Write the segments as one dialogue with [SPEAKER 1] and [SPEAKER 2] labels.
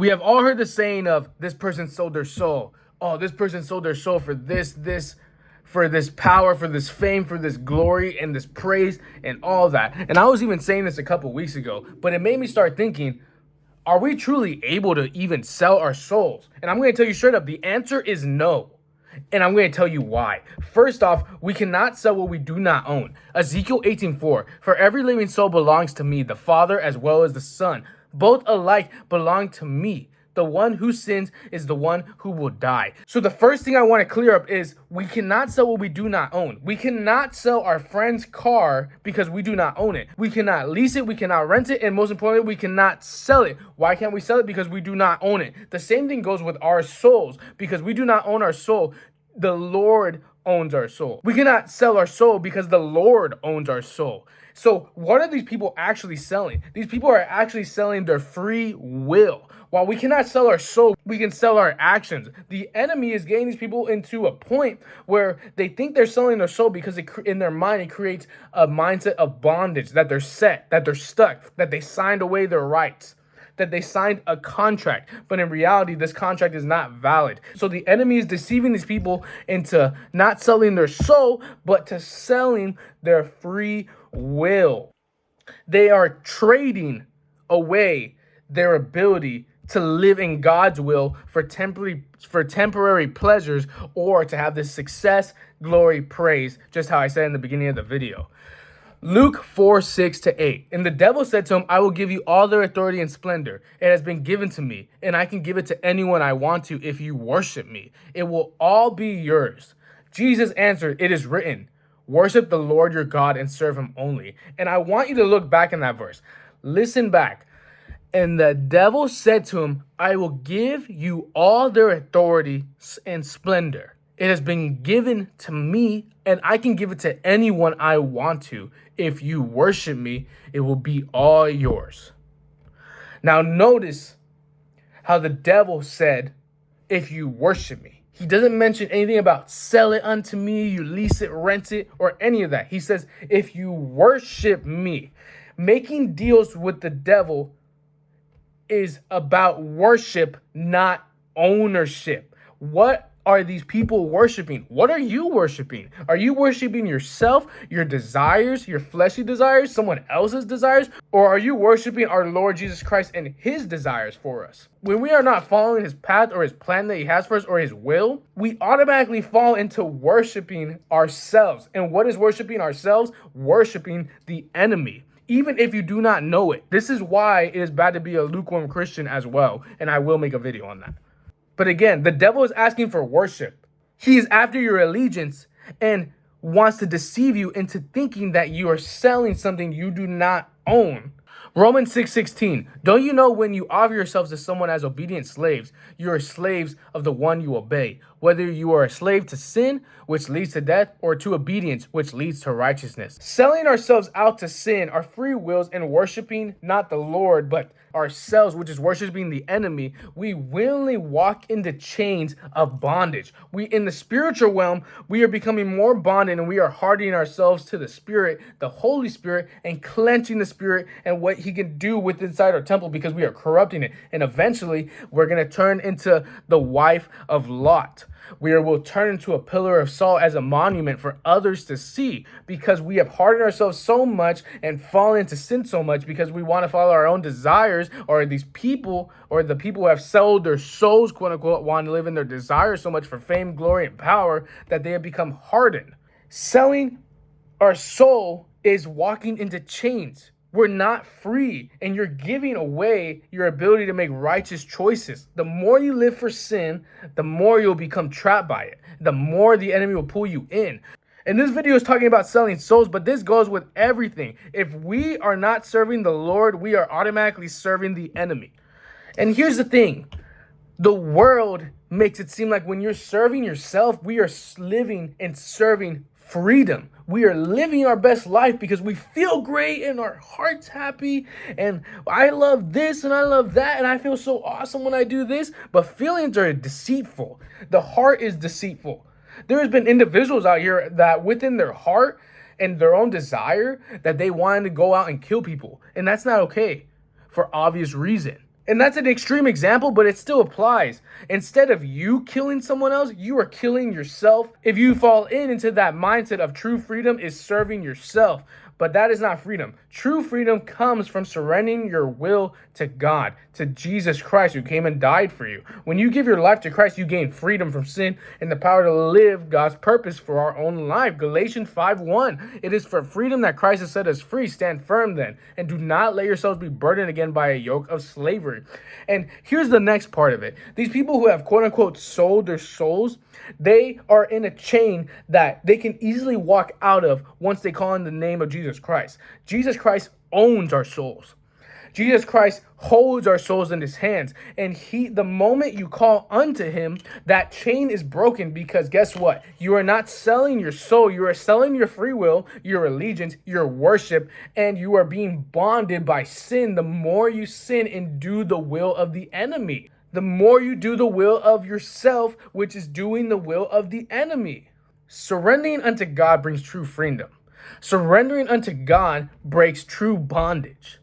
[SPEAKER 1] We have all heard the saying of this person sold their soul. Oh, this person sold their soul for for this power, for this fame, for this glory and this praise and all that. And I was even saying this a couple weeks ago, but it made me start thinking, are we truly able to even sell our souls? And I'm going to tell you straight up, the answer is no. And I'm going to tell you why. First off, we cannot sell what we do not own. Ezekiel 18:4, for every living soul belongs to me, the Father as well as the Son. Both alike belong to me. The one who sins is the one who will die. So the first thing I want to clear up is we cannot sell what we do not own. We cannot sell our friend's car because we do not own it. We cannot lease it. We cannot rent it. And most importantly, we cannot sell it. Why can't we sell it? Because we do not own it. The same thing goes with our souls. Because we do not own our soul, the Lord owns our soul. We cannot sell our soul because the Lord owns our soul. So what are these people actually selling? These people are actually selling their free will. While we cannot sell our soul, we can sell our actions. The enemy is getting these people into a point where they think they're selling their soul because in their mind, it creates a mindset of bondage, that they're set, that they're stuck, that they signed away their rights, that they signed a contract. But in reality, this contract is not valid. So the enemy is deceiving these people into not selling their soul, but to selling their free will. They are trading away their ability to live in God's will for temporary pleasures, or to have this success, glory, praise, just how I said in the beginning of the video. Luke 4:6-8. And the devil said to him, I will give you all their authority and splendor. It has been given to me, and I can give it to anyone I want to if you worship me. It will all be yours. Jesus answered, it is written, worship the Lord your God and serve him only. And I want you to look back in that verse. Listen back. And the devil said to him, I will give you all their authority and splendor. It has been given to me, and I can give it to anyone I want to. If you worship me, it will be all yours. Now notice how the devil said, if you worship me. He doesn't mention anything about sell it unto me, you lease it, rent it, or any of that. He says, if you worship me. Making deals with the devil is about worship, not ownership. What are these people worshiping? What are you worshiping? Are you worshiping yourself, your desires, your fleshly desires, someone else's desires? Or are you worshiping our Lord Jesus Christ and his desires for us? When we are not following his path or his plan that he has for us or his will, we automatically fall into worshiping ourselves. And what is worshiping ourselves? Worshiping the enemy. Even if you do not know it. This is why it is bad to be a lukewarm Christian as well. And I will make a video on that. But again, the devil is asking for worship. He is after your allegiance and wants to deceive you into thinking that you are selling something you do not own. Romans 6:16. Don't you know when you offer yourselves to someone as obedient slaves, you are slaves of the one you obey, whether you are a slave to sin, which leads to death, or to obedience, which leads to righteousness. Selling ourselves out to sin, our free wills, and worshiping not the Lord, but ourselves, which is worshiping the enemy, we willingly walk into chains of bondage. We, in the spiritual realm, we are becoming more bonded, and we are hardening ourselves to the Spirit, the Holy Spirit, and clenching the Spirit and what he can do with inside our temple, because we are corrupting it. And eventually, we're going to turn into the wife of Lot. We will turn into a pillar of salt as a monument for others to see, because we have hardened ourselves so much and fallen into sin so much because we want to follow our own desires, or these people, or the people who have sold their souls, quote unquote, want to live in their desires so much for fame, glory, and power that they have become hardened. Selling our soul is walking into chains. We're not free, and you're giving away your ability to make righteous choices. The more you live for sin, the more you'll become trapped by it. The more the enemy will pull you in. And this video is talking about selling souls, but this goes with everything. If we are not serving the Lord, we are automatically serving the enemy. And here's the thing. The world makes it seem like when you're serving yourself, we are living and serving freedom. We are living our best life because we feel great and our heart's happy, and I love this and I love that and I feel so awesome when I do this. But feelings are deceitful. The heart is deceitful. There has been individuals out here that within their heart and their own desire that they wanted to go out and kill people, and that's not okay for obvious reason. And that's an extreme example, but it still applies. Instead of you killing someone else, you are killing yourself. If you fall into that mindset of true freedom is serving yourself, but that is not freedom. True freedom comes from surrendering your will to God, to Jesus Christ, who came and died for you. When you give your life to Christ, you gain freedom from sin and the power to live God's purpose for our own life. Galatians 5:1. It is for freedom that Christ has set us free. Stand firm then, and do not let yourselves be burdened again by a yoke of slavery. And here's the next part of it. These people who have quote unquote sold their souls, they are in a chain that they can easily walk out of once they call in the name of Jesus Christ. Jesus Christ owns our souls. Jesus Christ holds our souls in his hands. And the moment you call unto him, that chain is broken, because guess what? You are not selling your soul. You are selling your free will, your allegiance, your worship, and you are being bonded by sin. The more you sin and do the will of the enemy, the more you do the will of yourself, which is doing the will of the enemy. Surrendering unto God brings true freedom. Surrendering unto God breaks true bondage.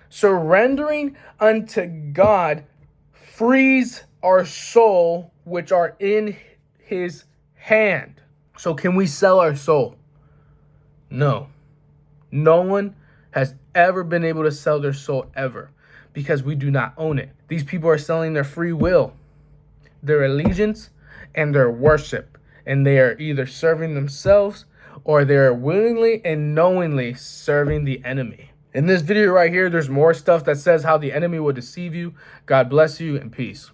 [SPEAKER 1] Surrendering unto God frees our soul, which are in his hand. So can we sell our soul? No. No one has ever been able to sell their soul ever, because we do not own it. These people are selling their free will, their allegiance, and their worship. And they are either serving themselves or they are willingly and knowingly serving the enemy. In this video right here, there's more stuff that says how the enemy will deceive you. God bless you and peace.